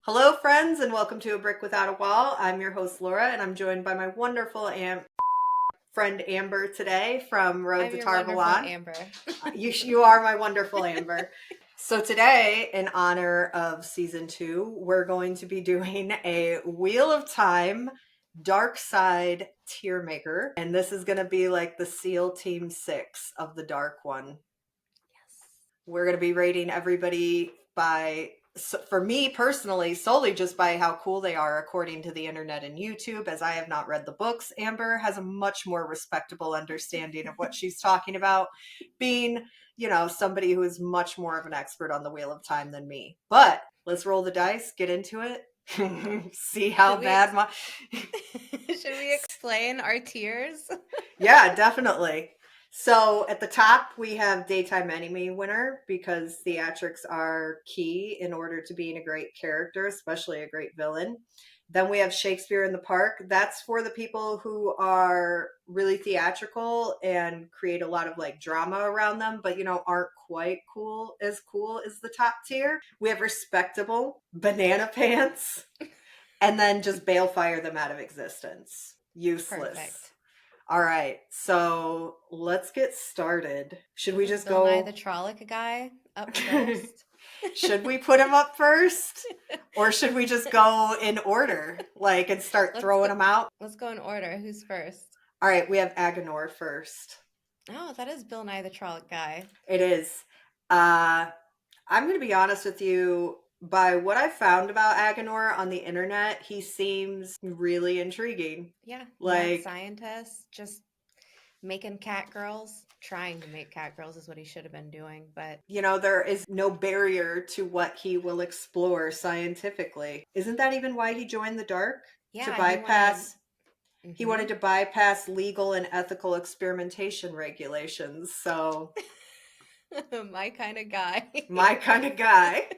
Hello, friends, and welcome to A Brick Without a Wall. I'm your host, Laura, and I'm joined by my wonderful friend Amber today from Road I'm to your Tar wonderful Valon. Amber. You are my wonderful Amber. So today, in honor of season 2, we're going to be doing a Wheel of Time Dark Side tier maker, and this is going to be like the SEAL Team 6 of the Dark One. We're going to be rating everybody by, for me personally, solely just by how cool they are according to the internet and YouTube. As I have not read the books, Amber has a much more respectable understanding of what she's talking about, being, somebody who is much more of an expert on the Wheel of Time than me. But let's roll the dice, get into it, see how Should we bad my. Should we explain our tiers? Yeah, definitely. So at the top, we have Daytime Enemy winner because theatrics are key in order to being a great character, especially a great villain. Then we have Shakespeare in the Park. That's for the people who are really theatrical and create a lot of like drama around them, but aren't quite cool as the top tier. We have Respectable, Banana Pants, and then just balefire them out of existence. Useless. Perfect. All right, so let's get started. Should we Is just Bill Nye the go? Trollic guy up first? Should we put him up first? Or should we just go in order, like, and start Let's throwing go. them out? Let's go in order. Who's first? All right, we have Agenor first. Oh, that is Bill Nye the Trollic guy. It is. Uh, I'm going to be honest with you. By what I found about Agenor on the internet, he seems really intriguing. Yeah, mad Like, scientist, just making cat girls. Trying to make cat girls is what he should have been doing, but there is no barrier to what he will explore scientifically. Isn't that even why he joined the dark? To yeah, he wanted. bypass he Hmm. wanted to bypass legal and ethical experimentation regulations. So, My kind of guy. my kind of guy.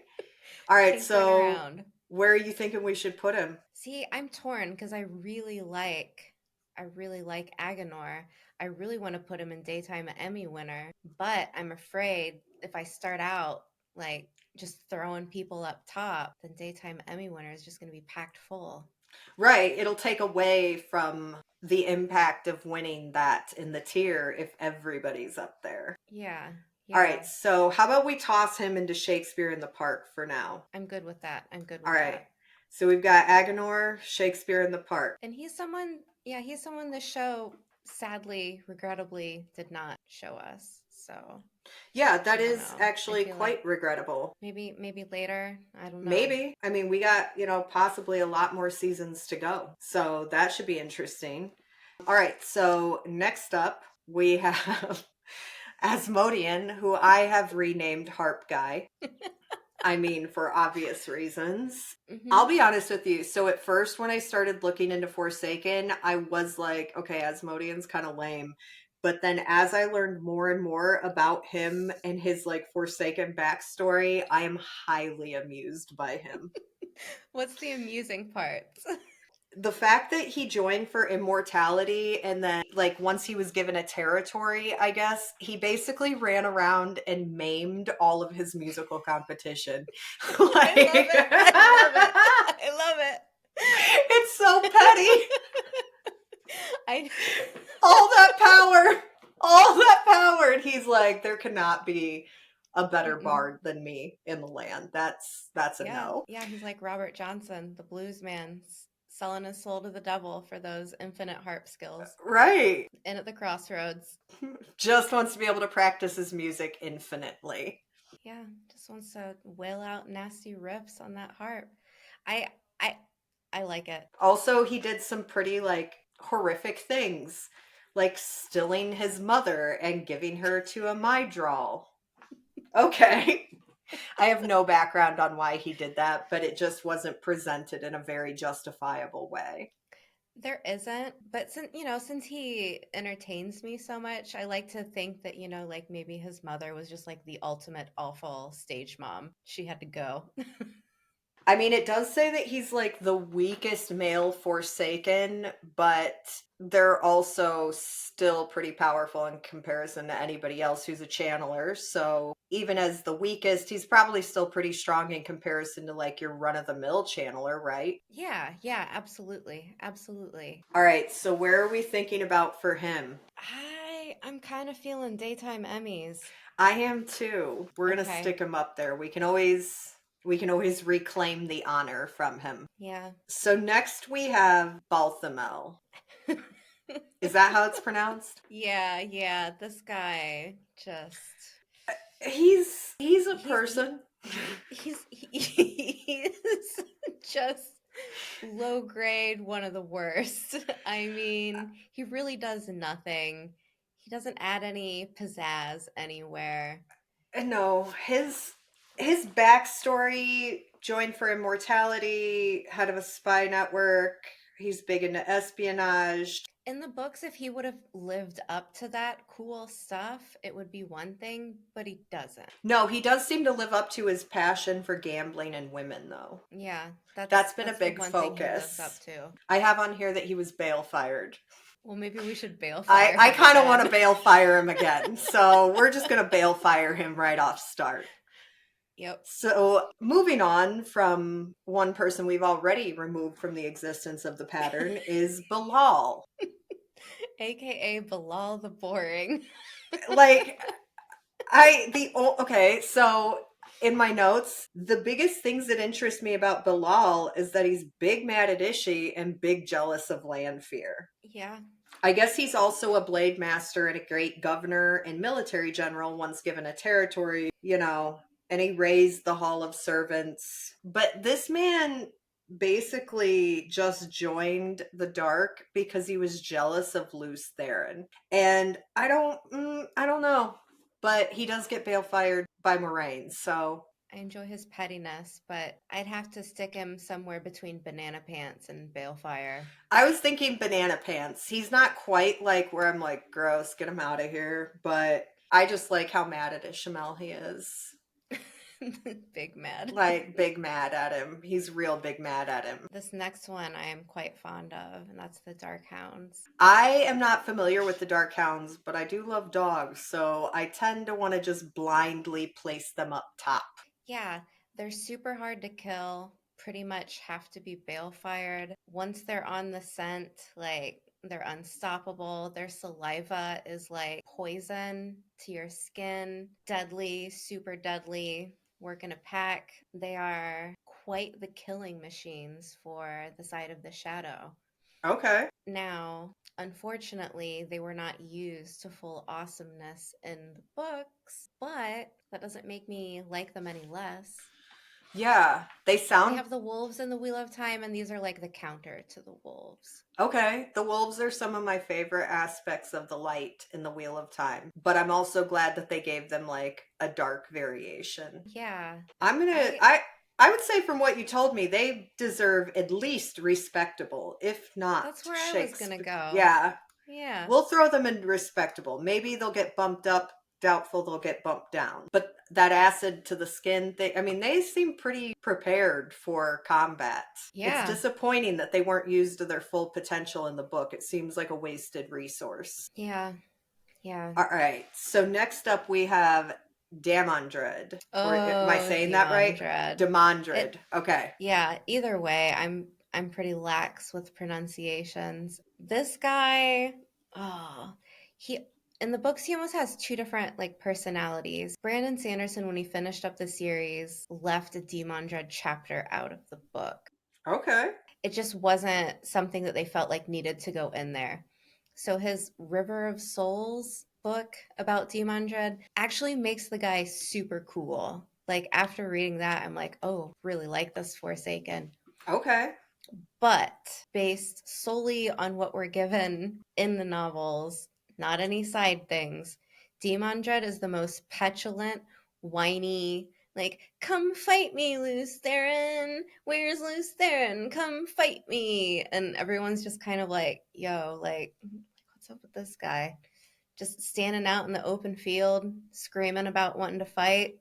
All right, Tinkering so around. where are you thinking we should put him? See, I'm torn because I really like Agenor. I really want to put him in Daytime Emmy winner, but I'm afraid if I start out like just throwing people up top, then Daytime Emmy winner is just going to be packed full. Right, it'll take away from the impact of winning that in the tier if everybody's up there. Yeah, All yeah. right, so how about we toss him into Shakespeare in the Park for now? I'm good with that. I'm good All with right. that. So we've got Agenor, Shakespeare in the Park. And he's someone the show sadly, regrettably did not show us. So, Yeah, I that don't is know. I actually feel like quite regrettable. maybe later. I don't know. Maybe. I mean, we got, possibly a lot more seasons to go. So that should be interesting. All right. So next up, we have Asmodean, who I have renamed Harp Guy. I mean, for obvious reasons. I'll Hmm. be honest with you. So at first, when I started looking into Forsaken, I was like, okay, Asmodean's kind of lame. But then as I learned more and more about him and his like Forsaken backstory, I am highly amused by him. What's the amusing part? The fact that he joined for immortality and then like once he was given a territory, I guess he basically ran around and maimed all of his musical competition. I love Like it. I love it. I love it. it's so petty. I All that power. All that power. And he's like, there cannot be a better Mm-mm. bard than me in the land. That's a Yeah, no. yeah, he's like Robert Johnson, the blues man, selling his soul to the devil for those infinite harp skills. Right. And at the crossroads. Just wants to be able to practice his music infinitely. Yeah, just wants to wail out nasty riffs on that harp. I I I like it. Also, he did some pretty like horrific things, like stilling his mother and giving her to a Mydrall. Okay. I have no background on why he did that, but it just wasn't presented in a very justifiable way. There isn't, but since he entertains me so much, I like to think that, like maybe his mother was just like the ultimate awful stage mom. She had to go. I mean, it does say that he's like the weakest male Forsaken, but they're also still pretty powerful in comparison to anybody else who's a channeler. So even as the weakest, he's probably still pretty strong in comparison to like your run of the mill channeler, right? Yeah, yeah, absolutely. Absolutely. All right, so where are we thinking about for him? I'm kind of feeling daytime Emmys. I am too. We're gonna Okay. stick him up there. We can always reclaim the honor from him. Yeah. So next we have Balthamel. Is that how it's pronounced? Yeah, yeah. This guy just He's a he's person. he's just low grade, one of the worst. I mean, he really does nothing. He doesn't add any pizzazz anywhere. No, his backstory: joined for immortality, head of a spy network. He's big into espionage. In the books, if he would have lived up to that cool stuff, it would be one thing, but he doesn't. No, he does seem to live up to his passion for gambling and women, though. Yeah, That's been a that's the big one thing he lives up focus. to. I have on here that he was bail fired. Well, maybe we should bail I, fire I him kind of want to again. bail fire him again. So we're just going to bail fire him right off start. Yep. So moving on from one person we've already removed from the existence of the pattern is Bilal. AKA Bilal the Boring. Like okay, so in my notes, the biggest things that interest me about Bilal is that he's big mad at Ishi and big jealous of Lanfear. Yeah. I guess he's also a blade master and a great governor and military general, once given a territory, and he raised the Hall of Servants. But this man basically just joined the Dark because he was jealous of Luce Theron. And I don't know, but he does get bail fired by Moraine, so I enjoy his pettiness, but I'd have to stick him somewhere between Banana Pants and Balefire. I was thinking Banana Pants. He's not quite like where I'm like, gross, get him out of here. But I just like how mad at Ishmael he is. Big mad. Like, big mad at him. He's real big mad at him. This next one I am quite fond of, and that's the Dark Hounds. I am not familiar with the Dark Hounds, but I do love dogs. So I tend to want to just blindly place them up top. Yeah, they're super hard to kill, pretty much have to be bale fired. Once they're on the scent, like they're unstoppable. Their saliva is like poison to your skin, deadly, super deadly. Work in a pack. They are quite the killing machines for the side of the shadow. Okay. Now, unfortunately, they were not used to full awesomeness in the books, but that doesn't make me like them any less. Yeah, they They sound have the wolves in the Wheel of Time, and these are like the counter to the wolves. okay. The wolves are some of my favorite aspects of the light in the Wheel of Time, but I'm also glad that they gave them like a dark variation. Yeah, I'm gonna I I would say from what you told me, they deserve at least respectable, if not that's where I was gonna Shakespeare. go. Yeah, Yeah, we'll throw them in respectable. Maybe they'll get bumped up. Doubtful they'll get bumped down. But that acid to the skin, they seem pretty prepared for combat. It's yeah, disappointing that they weren't used to their full potential in the book. It seems like a wasted resource. yeah, yeah. All right. So next up we have Damondred. Or am I Oh, saying that Demon right? Dread. Demondred. It Okay. Yeah, either way, I'm pretty lax with pronunciations. This guy, oh, he in the books he almost has two different like personalities. Brandon Sanderson, when he finished up the series, left a Demon Dread chapter out of the book. Okay. It just wasn't something that they felt like needed to go in there. So his River of Souls book about Demon Dread actually makes the guy super cool. Like after reading that, I'm like, oh, really like this Forsaken. Okay. But based solely on what we're given in the novels, not any side things, Demon Dread is the most petulant, whiny, like, come fight me, Luce Theron. Where's Luce Theron? Come fight me. And everyone's just kind of like, yo, like, what's up with this guy? Just standing out in the open field, screaming about wanting to fight.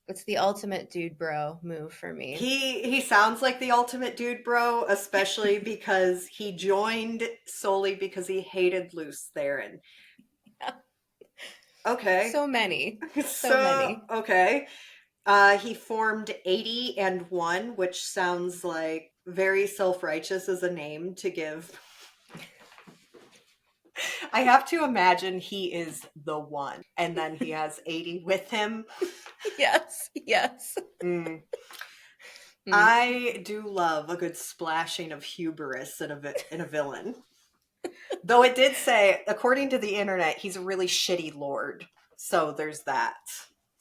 It's the ultimate dude bro move for me. He sounds like the ultimate dude bro, especially because he joined solely because he hated Luce Theron. Okay. So many. So So, many. okay. He formed 80 and 1, which sounds like very self-righteous as a name to give. I have to imagine he is the one, and then he has 80 with him. Yes, yes. Mm. Mm. I do love a good splashing of hubris in a villain. Though it did say, according to the internet, he's a really shitty lord. So there's that.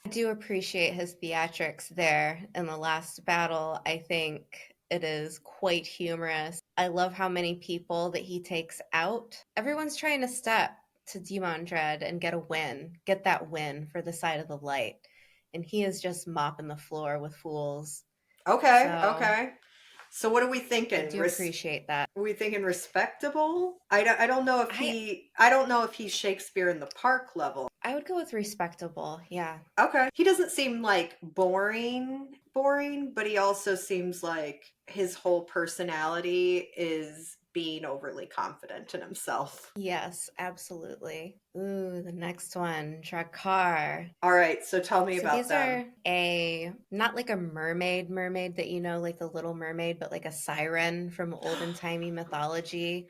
I do appreciate his theatrics there in the last battle. I think it is quite humorous. I love how many people that he takes out. Everyone's trying to step to Demon Dread and get that win for the side of the light. And he is just mopping the floor with fools. Okay, So okay. So what are we I thinking? do appreciate that. Are we thinking respectable? I don't know if I I don't know if he's Shakespeare in the Park level. I would go with respectable. Yeah. Okay. He doesn't seem like boring, but he also seems like his whole personality is being overly confident in himself. Yes, absolutely. Ooh, the next one, Drakkar. All right, so tell me So about these them. are not like a mermaid that you know, like the Little Mermaid, but like a siren from olden timey mythology.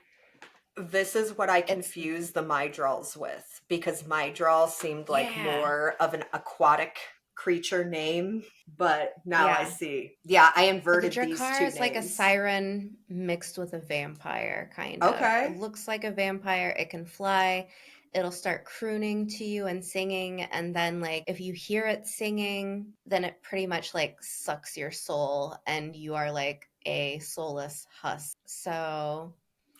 This is what I It's confuse the Mydrals with because Mydral seemed like yeah, more of an aquatic creature name, but now I yeah. see. Yeah, I But the inverted these Drakkar two is like a names. siren mixed with a vampire, kind of. It Okay. looks like a vampire. It can fly. It'll start crooning to you and singing. And then, like, if you hear it singing, then it pretty much like sucks your soul and you are like a soulless husk. So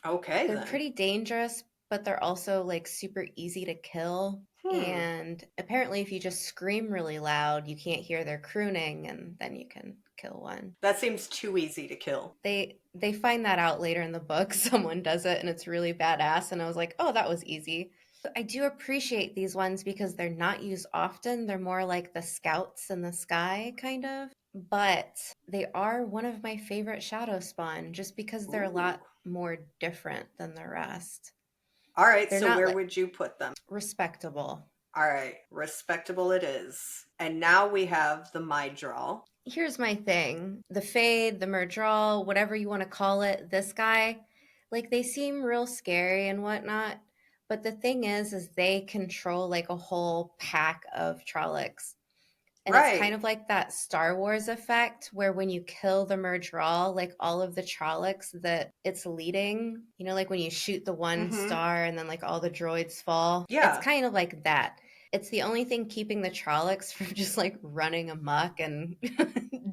Okay they're then. pretty dangerous, but they're also like super easy to kill. Hmm. And apparently, if you just scream really loud, you can't hear their crooning, and then you can kill one. That seems too easy to kill. They find that out later in the book. Someone does it, and it's really badass. And I was like, oh, that was easy. I do appreciate these ones because they're not used often. They're more like the scouts in the sky, kind of. But they are one of my favorite shadow spawn just because they're a Ooh. lot more different than the rest. All right, They're so not where like would you put them? respectable. All right, respectable it is. And now we have the Mydral. Here's my thing. The Fade, the Murdral, whatever you want to call it, this guy, like they seem real scary and whatnot. But the thing is they control like a whole pack of Trollocs. And it's kind Right. of like that Star Wars effect where when you kill the Murdral, like all of the Trollocs that it's leading, you know, like when you shoot the one Mm-hmm. star and then like all the droids fall. It's Yeah. kind of like that. It's the only thing keeping the Trollocs from just like running amok and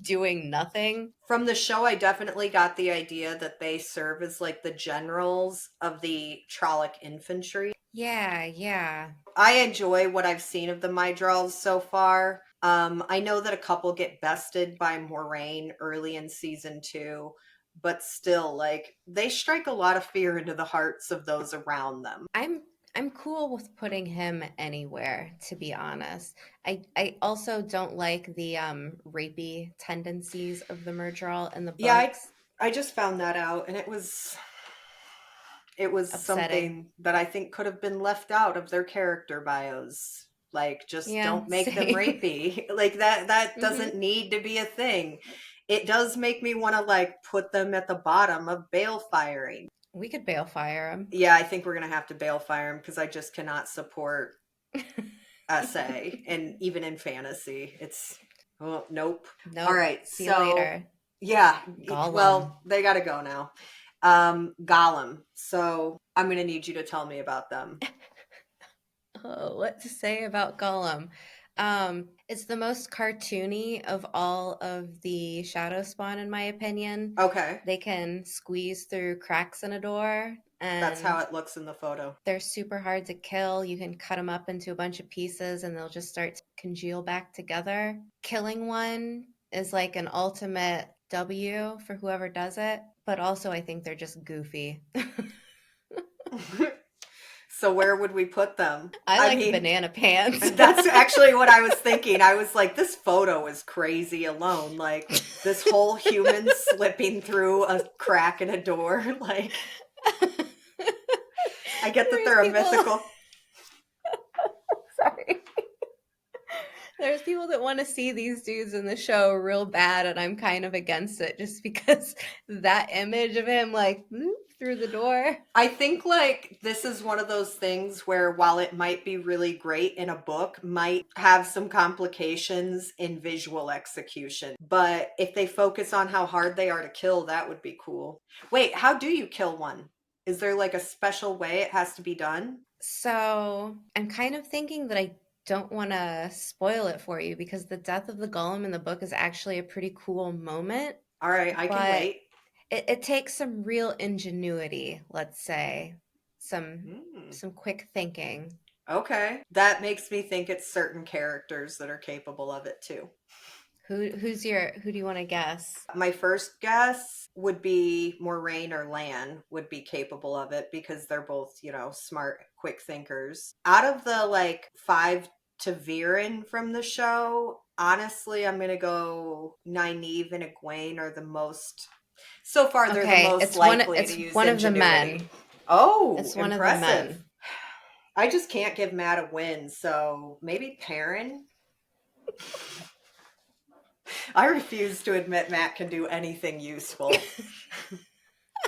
doing nothing. From the show, I definitely got the idea that they serve as like the generals of the Trolloc infantry. Yeah, yeah. I enjoy what I've seen of the Mydrals so far. I know that a couple get bested by Moraine early in season 2, but still, like, they strike a lot of fear into the hearts of those around them. I'm I'm cool with putting him anywhere, to be honest. I also don't like the rapey tendencies of the Murdral in the Yeah, books. I just found that out, and it was Upsetting. something that I think could have been left out of their character bios. Like, just Yeah, don't make them same. rapey. Like that Hmm. doesn't need to be a thing. It does make me want to like put them at the bottom of bale firing. We could bail fire him. Yeah, I think we're gonna have to bale fire them because I just cannot support SA, and even in fantasy, it's oh nope. All Nope. right, See you so later. yeah, Gollum. well, they gotta go now. Gollum. So I'm gonna need you to tell me about them. Oh, what to say about Gollum? It's the most cartoony of all of the Shadow Spawn, in my opinion. Okay, They can squeeze through cracks in a door, that's how and it looks in the photo. they're super hard to kill. You can cut them up into a bunch of pieces, and they'll just start to congeal back together. Killing one is like an ultimate W for whoever does it, but also I think they're just goofy. So where would we put them? I I like mean, banana pants. that's actually what I was thinking. I was like, this photo is crazy alone. Like this whole human slipping through a crack in a door. Like I get that There's they're a people. mythical. Sorry. There's people that want to see these dudes in the show real bad, and I'm kind of against it just because that image of him like bloop, through the door. I think like this is one of those things where while it might be really great in a book, might have some complications in visual execution. But if they focus on how hard they are to kill, that would be cool. Wait, how do you kill one? Is there like a special way it has to be done? So I'm kind of thinking that I don't want to spoil it for you because the death of the golem in the book is actually a pretty cool moment, All right, I can but wait. it takes some real ingenuity, let's say, some Hmm. some quick thinking. Okay. That makes me think it's certain characters that are capable of it too. Who do you want to guess? My first guess would be Moraine or Lan would be capable of it because they're both, smart, quick thinkers. Out of the like five to Viren from the show, honestly, I'm gonna go Nynaeve and Egwene are the most. So far, they're the Okay, most likely to it's use one of the ingenuity. men. Oh, It's one of the impressive. men. I just can't give Matt a win, so maybe Perrin. I refuse to admit Matt can do anything useful.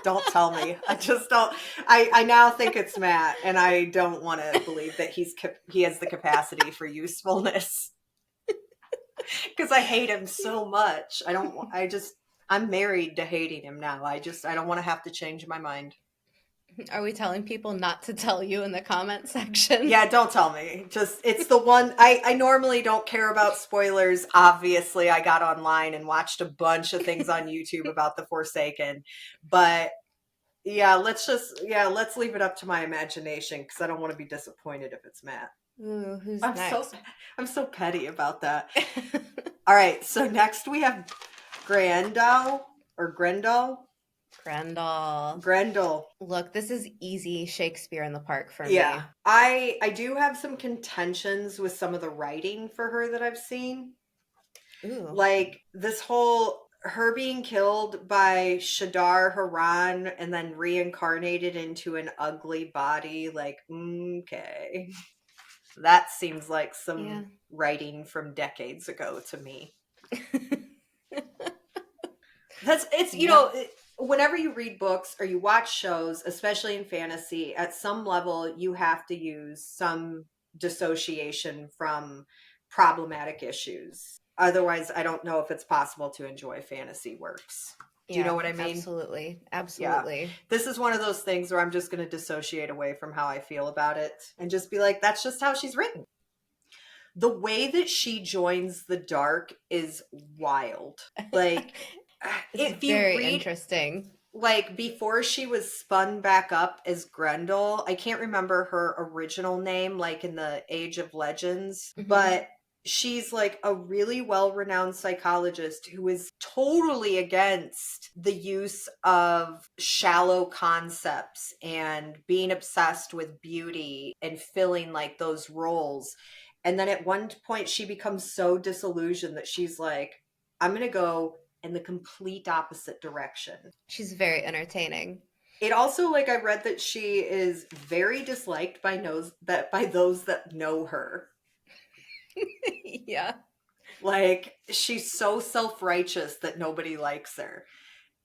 Don't tell me. I just don't. I now think it's Matt, and I don't want to believe that he has the capacity for usefulness because I hate him so much. I don't. I just. I'm married to hating him now. I don't want to have to change my mind. Are we telling people not to tell you in the comment section? Yeah, don't tell me. Just it's the one I normally don't care about spoilers. Obviously, I got online and watched a bunch of things on YouTube about the Forsaken, but yeah, let's leave it up to my imagination because I don't want to be disappointed if it's Matt. Ooh, who's I'm so next? I'm so petty about that. All right, so next we have Grandal or Grendel. Grendel. Grendel. Look, this is easy Shakespeare in the Park for Yeah. me. I do have some contentions with some of the writing for her that I've seen. Ooh. Like this whole her being killed by Shadar Haran and then reincarnated into an ugly body, like, okay. That seems like Yeah. some writing from decades ago to me. That's it's Yep. whenever you read books or you watch shows, especially in fantasy, at some level you have to use some dissociation from problematic issues. Otherwise, I don't know if it's possible to enjoy fantasy works. Do you know Yeah, what I mean? absolutely. Yeah. Absolutely. This is one of those things where I'm just going to dissociate away from how I feel about it and just be like, that's just how she's written. The way that she joins the dark is wild. Like, It's if you very read interesting. like before she was spun back up as Grendel, I can't remember her original name, like in the Age of Legends, Hmm. but she's like a really well renowned psychologist who is totally against the use of shallow concepts and being obsessed with beauty and filling like those roles. And then at one point, she becomes so disillusioned that she's like, I'm going to go in the complete opposite direction. She's very entertaining. It also like I read that she is very disliked by those that know her. Yeah. Like she's so self-righteous that nobody likes her.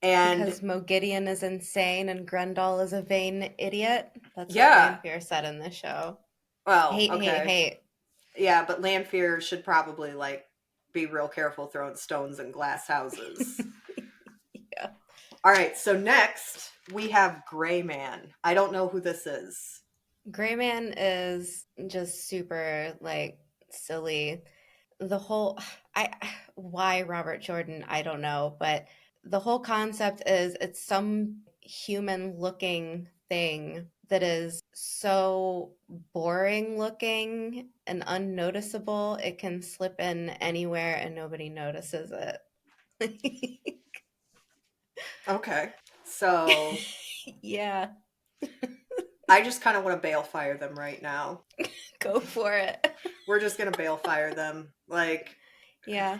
And Because Mogideon is insane and Grendel is a vain idiot. That's what yeah, Lanfear said in the show. well, Hate, hate, okay. hate. Yeah, but Lanfear should probably like be real careful throwing stones in glass houses. Yeah. All right, so next we have Gray Man. I don't know who this is. Gray Man is just super like silly. The whole I why Robert Jordan, I don't know, but the whole concept is it's some human looking thing that is so boring looking and unnoticeable it can slip in anywhere and nobody notices it. Okay. So Yeah, I just kind of want to bail fire them right now. go for it. We're just going to bail fire them. Like, Yeah.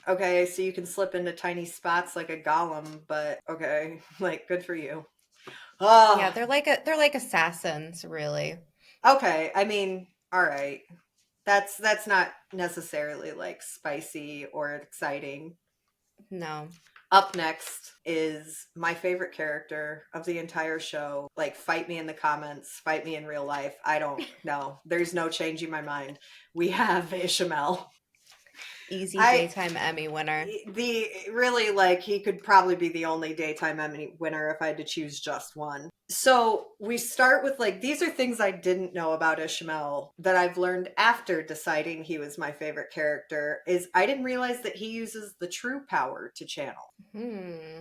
okay, so you can slip into tiny spots like a golem, but okay, like, good for you. Yeah, Oh, they're like assassins, really. okay. I mean, all right. That's not necessarily like spicy or exciting. No. Up next is my favorite character of the entire show. Like, fight me in the comments, fight me in real life. I don't know. There's no changing my mind. We have Ishmael. Easy I daytime Emmy winner. the really like he could probably be the only daytime Emmy winner if I had to choose just one. So we start with like these are things I didn't know about Ishmael that I've learned after deciding he was my favorite character is I didn't realize that he uses the true power to channel. Hmm. Hmm.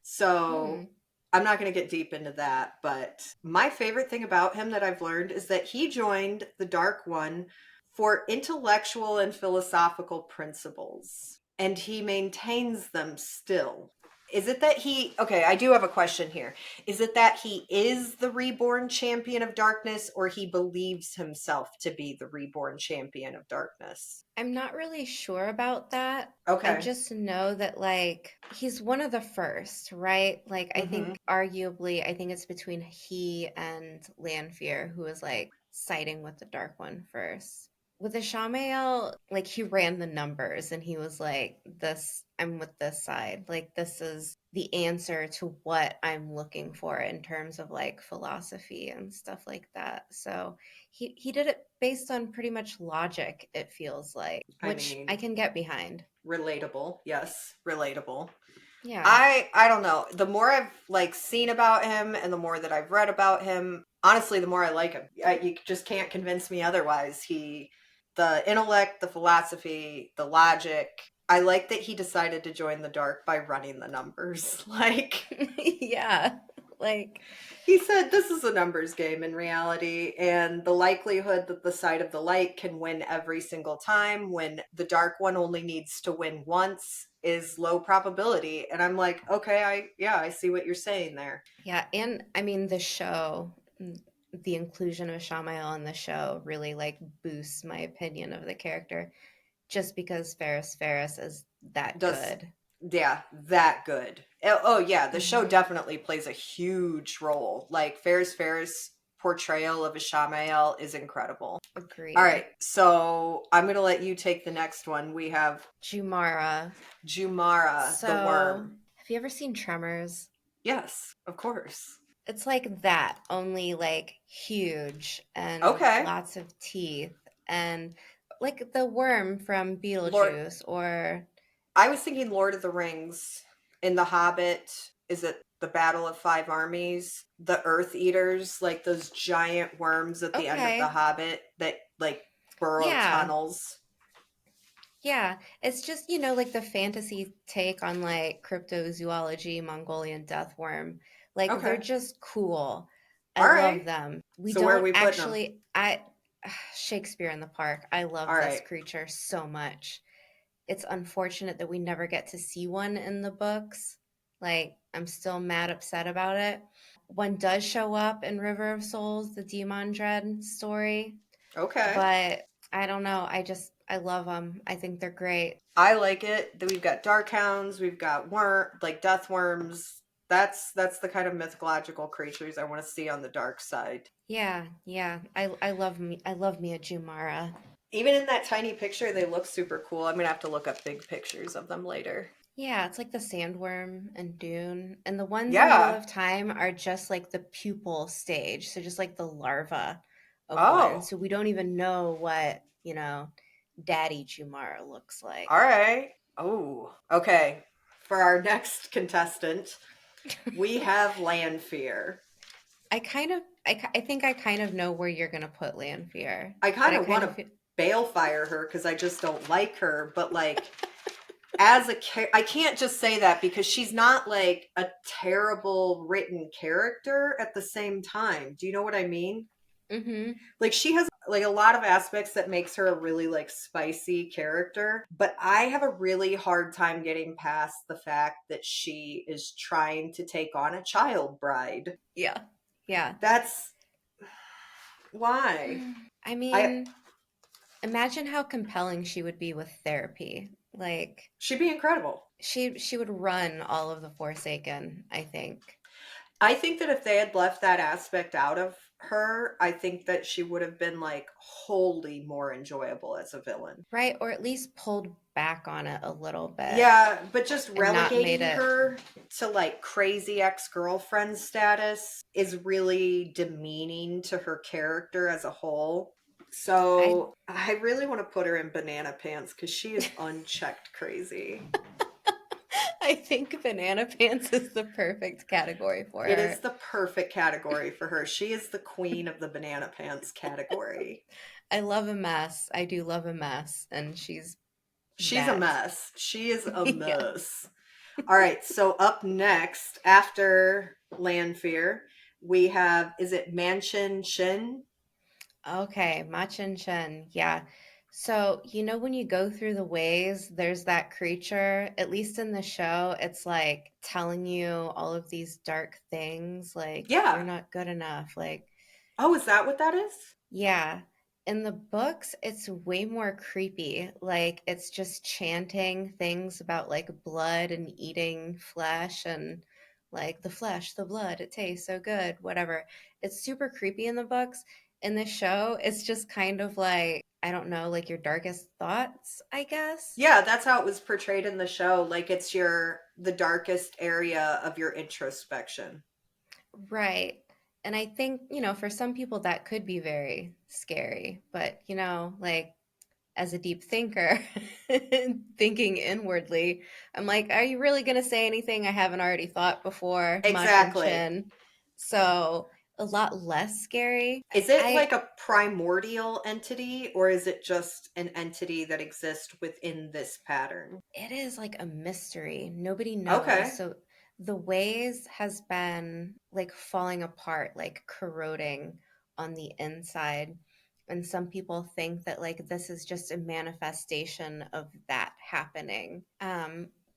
So I'm not going to get deep into that, but my favorite thing about him that I've learned is that he joined the Dark One for intellectual and philosophical principles, and he maintains them still. Is it that he, okay, I do have a question here. Is it that he is the reborn champion of darkness, or he believes himself to be the reborn champion of darkness? I'm not really sure about that. I Okay. just know that like he's one of the first, right? Like I Mm-hmm. think arguably I think it's between he and Lanfear who was like siding with the Dark One first. With the Shamael, like he ran the numbers and he was like, this, I'm with this side. Like this is the answer to what I'm looking for in terms of like philosophy and stuff like that. So he did it based on pretty much logic, it feels like, I which I mean, can get behind. relatable. Yes, relatable. Yeah. I don't know. The more I've like seen about him and the more that I've read about him, honestly, the more I like him. You just can't convince me otherwise. The intellect, the philosophy, the logic. I like that he decided to join the dark by running the numbers. Like Yeah. Like, he said, this is a numbers game in reality, and the likelihood that the side of the light can win every single time when the dark one only needs to win once is low probability. And I'm like, okay, I see what you're saying there. yeah. And I mean, the show, the inclusion of Shamael in the show really like boosts my opinion of the character just because Ferris is that Does good. Yeah, that good. Oh yeah, the show Hmm. definitely plays a huge role. Like Ferris portrayal of Ishamael is incredible. All Agreed. right, so I'm gonna let you take the next one. We have Jumara. Jumara the So, worm. have you ever seen Tremors? Yes, of course. It's like that, only like huge and Okay. lots of teeth and like the worm from Lord, Beetlejuice or I was thinking Lord of the Rings in The Hobbit. Is it the Battle of Five Armies? The Earth Eaters, like those giant worms at the end of The okay. Hobbit that like burrow Yeah. tunnels. Yeah. It's just, like the fantasy take on like cryptozoology, Mongolian death worm. Like they're Okay. just cool. I All right. love them. We So where are don't we putting them? actually I Shakespeare in the Park. I All love this right. creature so much. It's unfortunate that we never get to see one in the books. Like, I'm still mad upset about it. One does show up in River of Souls, the Demon Dread story, Okay. but I don't know. I love them. I think they're great. I like it. We've got dark hounds, we've got like death worms. That's the kind of mythological creatures I want to see on the dark side. Yeah, yeah. I love me a Jumara. Even in that tiny picture, they look super cool. I'm gonna have to look up big pictures of them later. Yeah, it's like the sandworm and Dune. And the ones in Wheel Yeah. of Time are just like the pupal stage. So just like the larva of one. Oh, So we don't even know what, Daddy Jumara looks all like. right. Oh, okay. For our next contestant, we have Land Fear. I think I kind of know where you're gonna put Lanfear, I but kind I of kind want of to feel, balefire her because I just don't like her, but like I can't just say that because she's not like a terrible written character at the same time. Do you know what I mean? mm-hmm. Like she has like a lot of aspects that makes her a really like spicy character, but I have a really hard time getting past the fact that she is trying to take on a child bride. Yeah. Yeah. That's why. I I mean, imagine how compelling she would be with therapy. Like She'd be incredible. she would run all of the Forsaken, I think. I think that if they had left that aspect out of her, I think that she would have been like wholly more enjoyable as a villain. Right, or at least pulled back on it a little bit Yeah, but just and not made relegating it. her to like crazy ex-girlfriend status is really demeaning to her character as a whole. I So I really want to put her in banana pants because she is unchecked crazy. I think banana pants is the perfect category for It is her. the perfect category for her. She is the queen of the banana pants category. I love a mess. I do love a mess, and she's She's a that. mess. She is a Yeah. mess. All right, so up next after Lanfear, we have, is it Mansion Shin? Okay, Machin Shen. Yeah. So, when you go through the ways, there's that creature, at least in the show, it's like telling you all of these dark things, like, you're Yeah. not good enough. Like, Oh, is that what that is? yeah. In the books, it's way more creepy. Like, it's just chanting things about like blood and eating flesh and like the flesh, the blood, it tastes so good, whatever. It's super creepy in the books. In the show, it's just kind of like, I don't know, like your darkest thoughts, I guess. Yeah, that's how it was portrayed in the show. Like it's the darkest area of your introspection. Right. And I think, for some people that could be very scary, but like as a deep thinker, thinking inwardly, I'm like, are you really going to say anything I haven't already thought before, Ma Chin Exactly. Chin? So a lot less scary. Is it I like a primordial entity or is it just an entity that exists within this pattern? It is like a mystery. Nobody knows. Okay. So the ways has been like falling apart, like corroding on the inside. And some people think that like this is just a manifestation of that happening.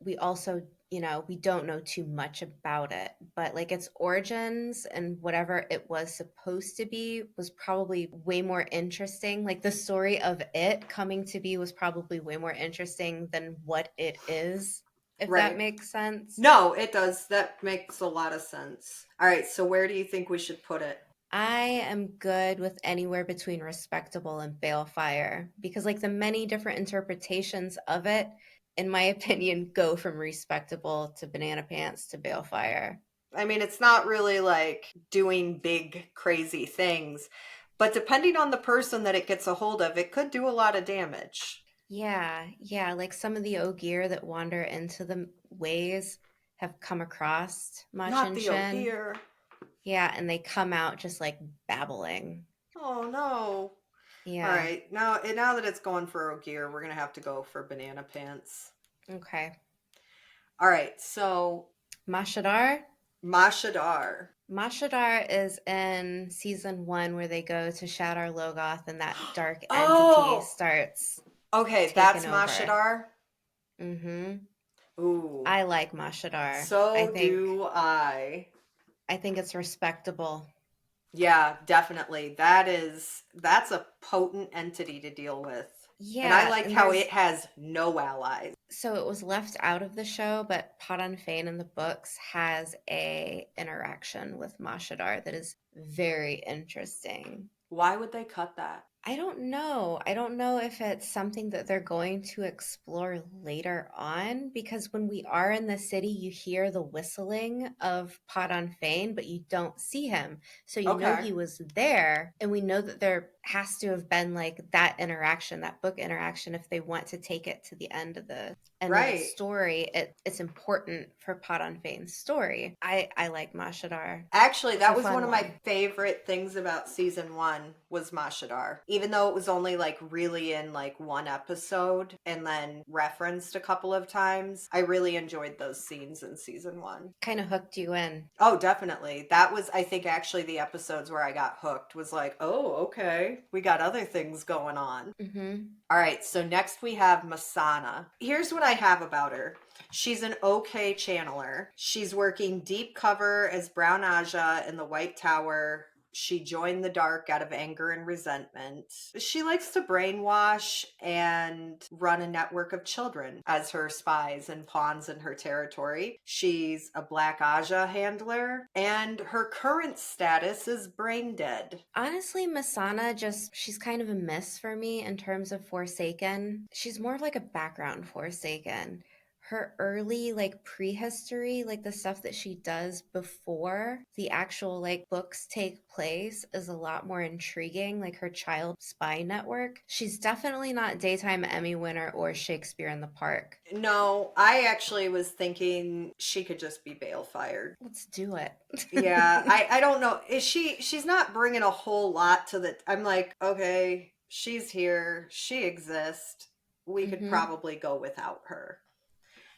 We also, we don't know too much about it, but like its origins and whatever it was supposed to be was probably way more interesting. Like the story of it coming to be was probably way more interesting than what it is, if that Right. makes sense. No, it does. That makes a lot of sense. All right, so where do you think we should put it? I am good with anywhere between respectable and balefire because, like, the many different interpretations of it, in my opinion, go from respectable to banana pants to balefire. I mean, it's not really like doing big, crazy things, but depending on the person that it gets a hold of, it could do a lot of damage. Yeah, yeah, like some of the Ogier that wander into the ways have come across Ma Not Chin the Shin. Ogier. Yeah, and they come out just like babbling. Oh no. All Yeah, right, now that it's going for Ogier, we're gonna have to go for Banana Pants. okay. All right, so Mashadar? Mashadar. Mashadar is in season one where they go to Shadar Logoth and that dark entity Oh, starts okay, taking that's over. Mashadar. Mm-hmm. Ooh, I like Mashadar. I so think do I. I think it's respectable. Yeah, definitely. That's a potent entity to deal with. And I Yeah, like and how it there's has no allies. so it was left out of the show, but Padan Fain in the books has a interaction with Mashadar that is very interesting. Why would they cut that? I don't know. I don't know if it's something that they're going to explore later on because when we are in the city, you hear the whistling of Padan Fain, but you don't see him. So you know Okay. he was there, and we know that there has to have been like that interaction, that book interaction, if they want to take it to the end of the Right. story. It's important for Padan Fain's story. I like Mashadar. Actually, It's a that was fun one of my one. favorite things about season one was Mashadar. Even though it was only like really in like one episode and then referenced a couple of times, I really enjoyed those scenes in season one. Kind of hooked you in. Oh, definitely. That was, I think, actually the episodes where I got hooked was like, oh, okay, we got other things going on. Mm-hmm. All right, so next we have Masana. Here's what I have about her. She's an okay channeler. She's working deep cover as Brown Aja in the White Tower. She joined the dark out of anger and resentment. She likes to brainwash and run a network of children as her spies and pawns in her territory. She's a Black Aja handler, and her current status is brain dead. Honestly, Masana she's kind of a miss for me in terms of Forsaken. She's more of like a background Forsaken. Her early, like, prehistory, like the stuff that she does before the actual, like, books take place is a lot more intriguing, like her child spy network. She's definitely not Daytime Emmy winner or Shakespeare in the Park. No, I actually was thinking she could just be bail fired. Let's do it. Yeah, I don't know. She's not bringing a whole lot to the I'm like, okay, she's here, she exists. We could Hmm. probably go without her.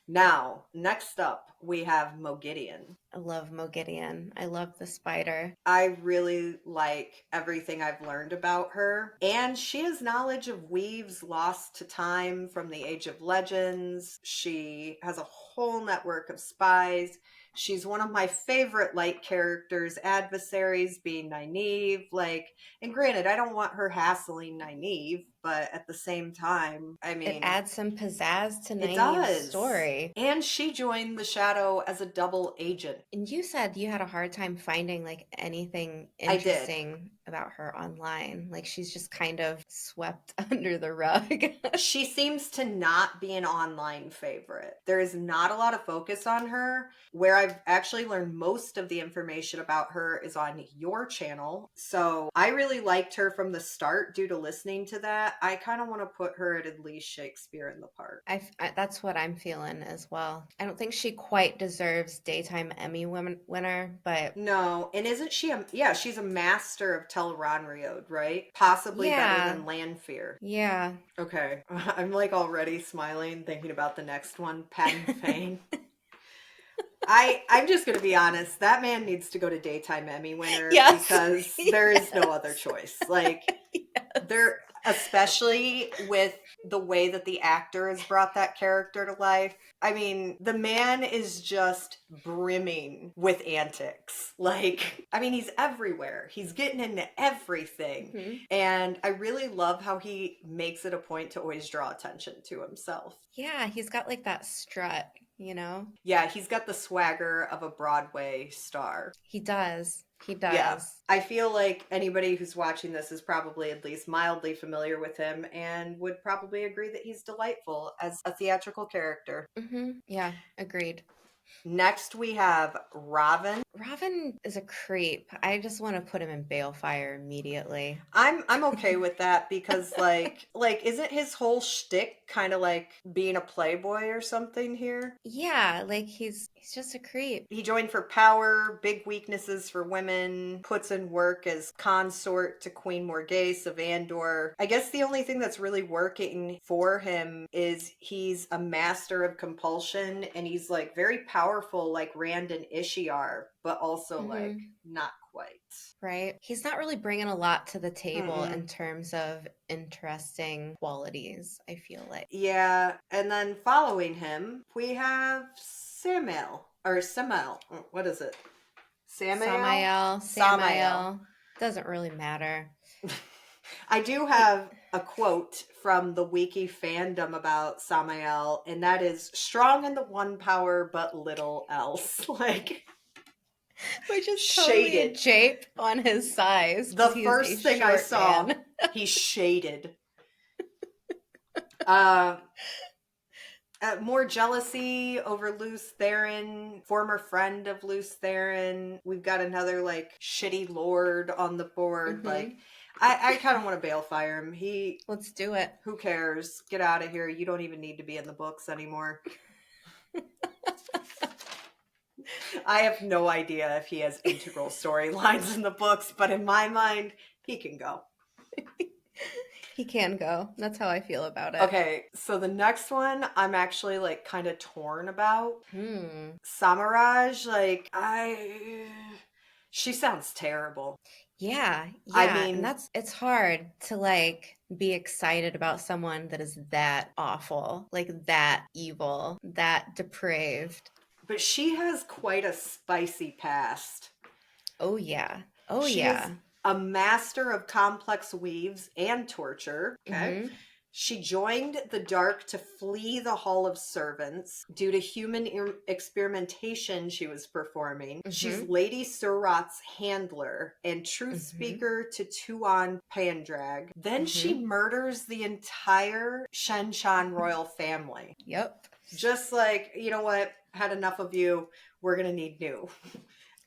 Now, next up, we have Mogideon. I love Mogideon. I love the spider. I really like everything I've learned about her. And she has knowledge of weaves lost to time from the Age of Legends. She has a whole network of spies. She's one of my favorite light characters, adversaries, being Nynaeve. Like, and granted, I don't want her hassling Nynaeve, but at the same time, I It mean, adds some pizzazz to it Nynaeve's does. story. And she joined the Shadow as a double agent. And you said you had a hard time finding like anything I did. interesting about her online. Like she's just kind of swept under the rug. She seems to not be an online favorite. There is not a lot of focus on her. Where I've actually learned most of the information about her is on your channel. So I really liked her from the start due to listening to that. I kind of want to put her at least Shakespeare in the Park. That's what I'm feeling as well. I don't think she quite deserves Daytime Emmy winner, but No, and isn't she yeah, she's a master of Tel'aran'rhiod, right? Possibly better yeah, than Lanfear. yeah. Okay. I'm like already smiling thinking about the next one, Pen Fane. I'm just gonna be honest. That man needs to go to Daytime Emmy winner Yes. because there is no other Yes. choice. Like Yes. there, especially with the way that the actor has brought that character to life. I mean, the man is just brimming with antics. Like, I mean, he's everywhere. He's getting into everything. Mhm. And I really love how he makes it a point to always draw attention to himself. Yeah, he's got like that strut, you know? Yeah, he's got the swagger of a Broadway star. He does. He Yeah. does. I feel like anybody who's watching this is probably at least mildly familiar with him and would probably agree that he's delightful as a theatrical character. Yeah, agreed. Next, we have Robin. Robin is a creep. I just want to put him in Balefire immediately. I'm okay with that because like isn't his whole shtick kind of like being a playboy or something here? Yeah, like he's just a creep. He joined for power, big weaknesses for women, puts in work as consort to Queen Morghese of Andor. I guess the only thing that's really working for him is he's a master of compulsion and he's like very powerful like Rand and Ishiar, but also like Hmm. not quite. Right? He's not really bringing a lot to the table Mm-mm. in terms of interesting qualities, I feel like. Yeah, and then following him, we have Samael or Samael. What is it? Samael? Samael, Samael. Samael, doesn't really matter. I do He, have a quote from the wiki fandom about Samael, and that is strong in the one power, but little else. Like, which is totally a shaded. jape on his size The because he is a first thing I short saw, man. he shaded. Uh, more jealousy over Luce Theron, former friend of Luce Theron. We've got another like shitty lord on the board. Like, Hmm. I kind of want to bail fire him. Let's do it. Who cares? Get out of here. You don't even need to be in the books anymore. I have no idea if he has integral storylines in the books, but in my mind, he can go. He can go. That's how I feel about it. Okay, so the next one I'm actually like kind of torn about. Samaraj, she sounds terrible. Yeah, I yeah. And mean, it's hard to like be excited about someone that is that awful, like that evil, that depraved. but she has quite a spicy past. Oh yeah. Oh, She is yeah. a master of complex weaves and torture. Okay. Mm-hmm. She joined the Dark to flee the Hall of Servants due to human experimentation she was performing. She's Mm-hmm. Lady Surratt's handler and truth Mm-hmm. speaker to Tuon Pandrag. Then she Mm-hmm. murders the entire Shenshan royal family. Yep. Just like, you know what? Had enough of you. We're going to need new.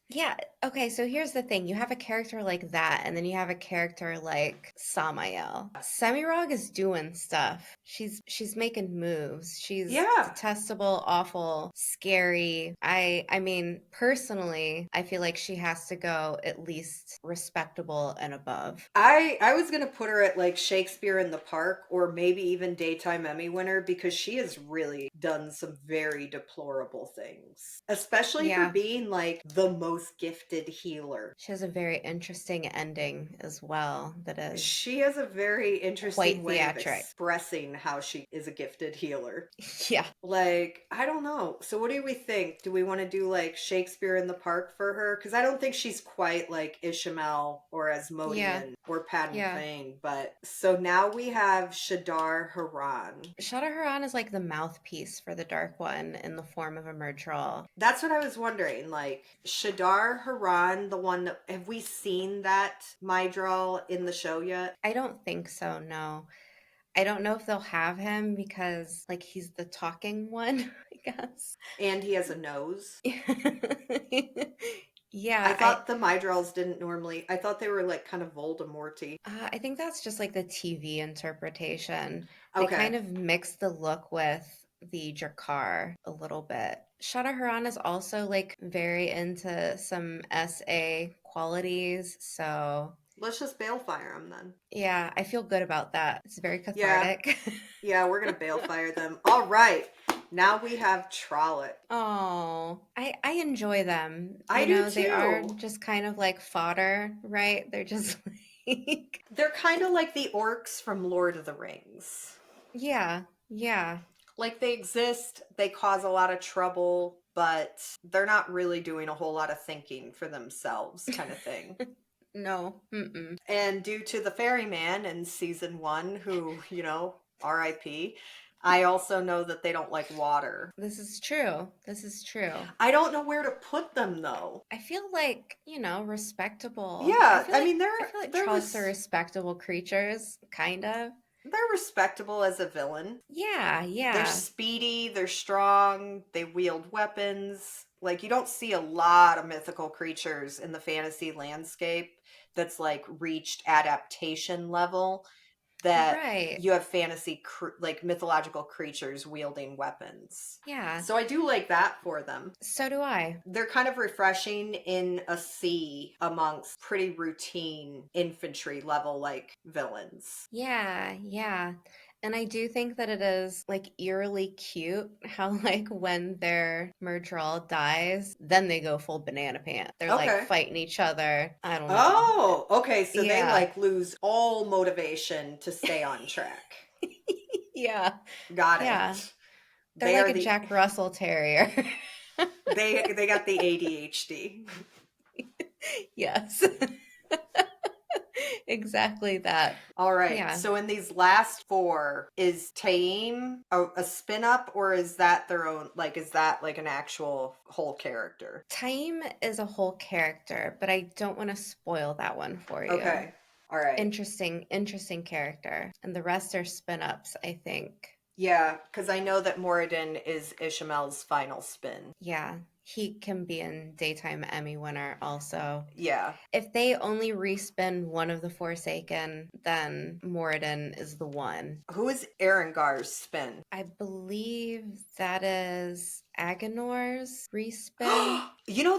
Yeah. Okay. So here's the thing. You have a character like that, and then you have a character like Samael. Semirog is doing stuff. She's making moves. She's Yeah. detestable, awful, scary. I mean, personally, I feel like she has to go at least respectable and above. I was gonna put her at like Shakespeare in the Park or maybe even daytime Emmy winner because she has really done some very deplorable things, especially for Yeah. being like the most gifted healer. She has a very interesting ending as well that is She has a very interesting quite way of theatric. expressing how she is a gifted healer. Yeah. Like, I don't know. So, what do we think? Do we want to do like Shakespeare in the Park for her? Because I don't think she's quite like Ishmael or Yeah. Asmodean or Padden Yeah. Fane. But so now we have Shadar Haran. Shada Haran is like the mouthpiece for the Dark One in the form of a Murdral. That's what I was wondering. Like, Shadar Haran, the one that have we seen that Mydrall in the show yet? I don't think so, no. I don't know if they'll have him because, like, he's the talking one, I guess. And he has a nose. I Yeah, thought the Mydrals didn't normally, I thought they were like kind of Voldemorty. I think that's just like the TV interpretation. They Okay. kind of mix the look with the Drakkar a little bit. Shada Haran is also like very into some SA qualities, so Let's just balefire him then. yeah, I feel good about that. It's very Yeah. cathartic. Yeah, we're gonna balefire them. All right. Now we have Trolloc. Oh, I enjoy them. I You do know, they are too. just kind of like fodder, right? They're just like, They're kind of like the orcs from Lord of the Rings. yeah, yeah. Like they exist, they cause a lot of trouble, but they're not really doing a whole lot of thinking for themselves, kind of thing. No, mm-mm. And due to the ferryman in season one, who, RIP, I also know that they don't like water. This is true. This is true. I don't know where to put them though. I feel like, respectable. I Yeah, feel I like mean I feel like they're Trollocs are respectable creatures, kind of. they're respectable as a villain. Yeah, They're yeah. speedy, they're strong, they wield weapons. Like you don't see a lot of mythical creatures in the fantasy landscape that's like reached adaptation level that Right. you have like mythological creatures wielding weapons. Yeah. So I do like that for them. So do I. They're kind of refreshing in a sea amongst pretty routine infantry level like villains. Yeah, yeah. And I do think that it is like eerily cute how like when their Murdral dies, then they go full banana pant. They're like Okay. fighting each other. I don't know. Oh, okay. So they Yeah. like lose all motivation to stay on track. Yeah. Got Yeah. it. They're They like are a the Jack Russell Terrier. they got the ADHD. Yes. Exactly that. All right. Yeah. So in these last four, is Taim a spin up or is that their own like is that like an actual whole character? Taim is a whole character, but I don't want to spoil that one for you. Okay. All right. Interesting character. And the rest are spin-ups, I think. Yeah, because I know that Moradin is Ishamel's final spin. Yeah, he can be in Daytime Emmy winner also. Yeah. If they only respin one of the Forsaken, then Moradin is the one. Who is Erengar's spin? I believe that is Agonor's respin.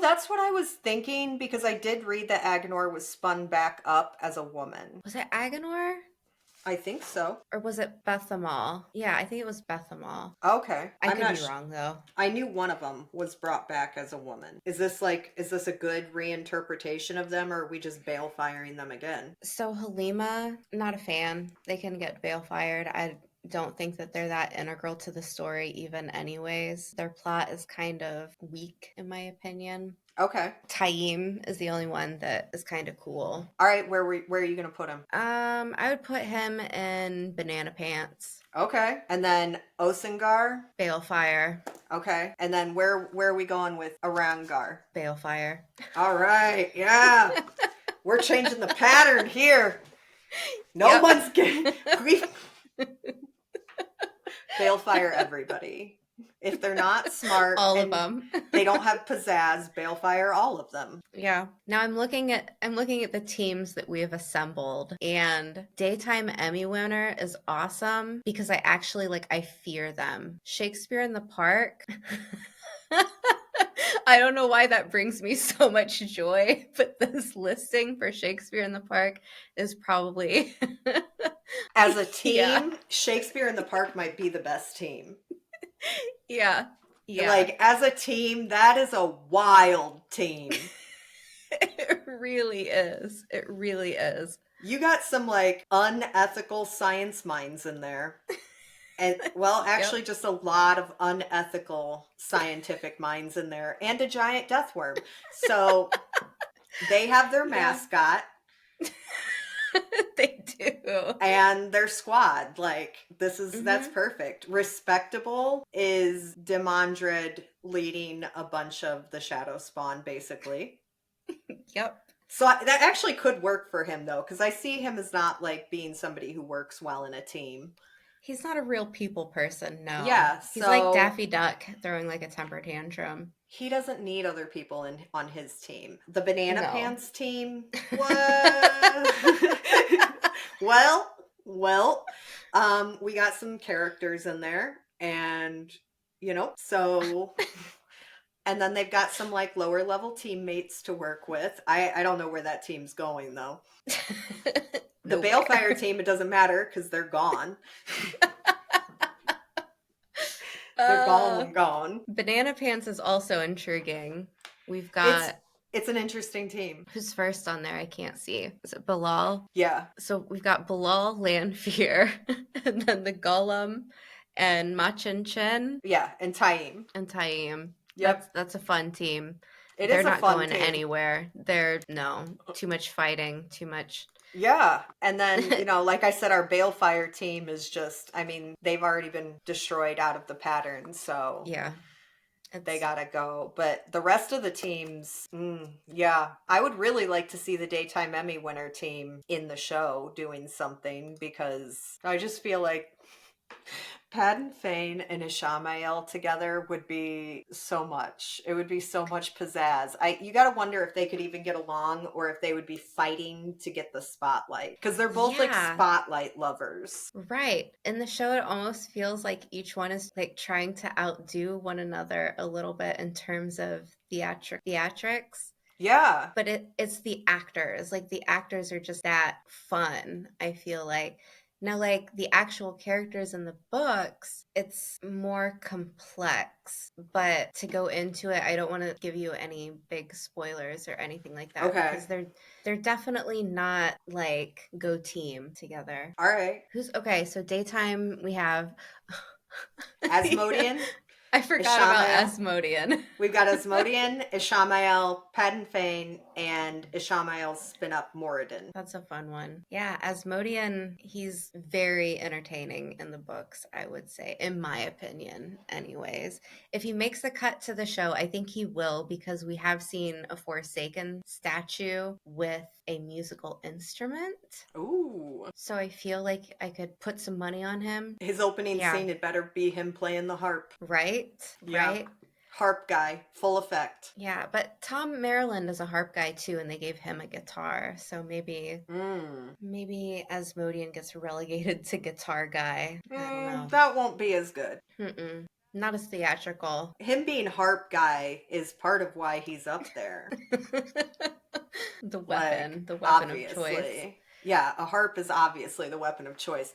That's what I was thinking because I did read that Agenor was spun back up as a woman. Was it Agonor? I think so. Or was it Bethamal? Yeah, I think it was Bethamal. Okay. I could be wrong though. I knew one of them was brought back as a woman. Is this a good reinterpretation of them or are we just bail firing them again? So Halima, not a fan. They can get bail fired. I don't think that they're that integral to the story even anyways. Their plot is kind of weak in my opinion. Okay. Taim is the only one that is kind of cool. All right, where are you going to put him? I would put him in Banana Pants. Okay. And then Osengar? Balefire. Okay. And then where are we going with Arangar? Balefire. All right. Yeah. We're changing the pattern here. No Yep. one's getting Balefire everybody. If they're not smart All of and them. they don't have pizzazz, Balefire all of them. Yeah. Now I'm looking at the teams that we have assembled, and Daytime Emmy winner is awesome because I fear them. Shakespeare in the Park. I don't know why that brings me so much joy, but this listing for Shakespeare in the Park is probably As a yeah. team, Shakespeare in the Park might be the best team. Yeah. Yeah. Like, as a team, that is a wild team. It really is. It really is. You got some, like, unethical science minds in there. And, well, actually, Yep. just a lot of unethical scientific minds in there, and a giant death worm. So they have their Yeah. mascot They do. and their squad. Like, that's Mhm. perfect. Respectable is Demandred leading a bunch of the Shadow Spawn, basically. Yep. So that actually could work for him, though, because I see him as not like being somebody who works well in a team. He's not a real people person, no. Yeah, He's like so Daffy Duck throwing like a temper tantrum. he doesn't need other people on his team. The Banana No. Pants team, what? well, we got some characters in there, and so. And then they've got some like lower level teammates to work with. I don't know where that team's going though. The Nowhere. Balefire team, it doesn't matter because they're gone. They're uh, gone. Banana Pants is also intriguing. We've It's got it's an interesting team. who's first on there? I can't see. Is it Bilal? Yeah. So we've got Bilal Lanfear, and then the Golem, and Machin Chen, Yeah, and Taim. and Taim. Yep. That's a fun team. It They're is a not fun going team. anywhere. They're no too much fighting, too much. Yeah. And then, like I said, our Balefire team is just, I mean, they've already been destroyed out of the pattern, so Yeah, they it's gotta go. But the rest of the teams, yeah, I would really like to see the Daytime Emmy winner team in the show doing something because I just feel like Padden Fane and Ishamael together would be so much. It would be so much pizzazz. You gotta wonder if they could even get along or if they would be fighting to get the spotlight. Because they're both like yeah. spotlight lovers. Right. In the show, it almost feels like each one is like trying to outdo one another a little bit in terms of theatrics. Yeah. But it's the actors. Like the actors are just that fun, I feel like. Now, like the actual characters in the books, it's more complex. But to go into it, I don't want to give you any big spoilers or anything like that Okay. because they're definitely not like go team together. All right. Who's okay? So daytime we have. Asmodean, I forgot about Ishamael. Asmodean. We've got Asmodean, Ishamael, Padden Fane, and Ishamael's spin up Moradin. That's a fun one. Yeah, Asmodean, he's very entertaining in the books, I would say, in my opinion, anyways. If he makes the cut to the show, I think he will because we have seen a Forsaken statue with a musical instrument. Ooh. So I feel like I could put some money on him. His opening Yeah. scene, it better be him playing the harp. Right? Yeah. Right? Harp guy, full effect. Yeah, but Tom Maryland is a harp guy too, and they gave him a guitar. So maybe Asmodean gets relegated to guitar guy. I don't know. That won't be as good. Not as theatrical. Him being harp guy is part of why he's up there. The Like, weapon of choice. obviously. Yeah, a harp is obviously the weapon of choice.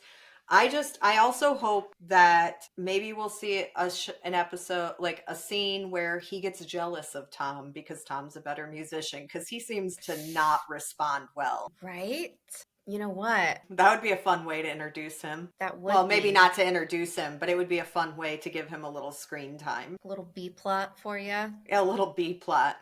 I also hope that maybe we'll see an episode, like a scene where he gets jealous of Tom because Tom's a better musician because he seems to not respond well. Right? You know what? That would be a fun way to introduce him. That Well, would maybe be not to introduce him, but it would be a fun way to give him a little screen time. a little B plot for you. A little B plot.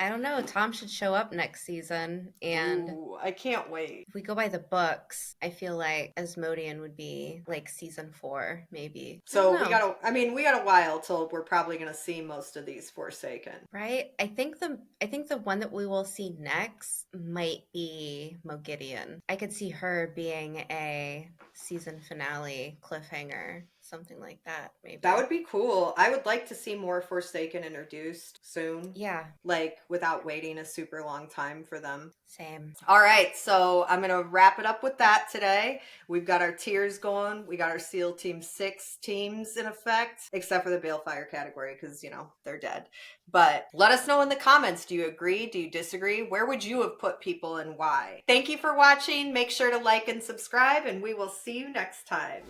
I don't know. Tom should show up next season. And Ooh, I can't wait. if we go by the books, I feel like Asmodean would be like season 4, maybe. I don't So know. we got a while till we're probably going to see most of these Forsaken. Right? I think the one that we will see next might be Mogideon. I could see her being a season finale cliffhanger, something like that, maybe. That would be cool. I would like to see more Forsaken introduced soon. Yeah, Like without waiting a super long time for them. same. All right, so I'm going to wrap it up with that today. We've got our tiers going. We got our SEAL Team 6 teams in effect, except for the Balefire category because, they're dead. But let us know in the comments. Do you agree? Do you disagree? Where would you have put people and why? Thank you for watching. Make sure to like and subscribe, and we will see you next time.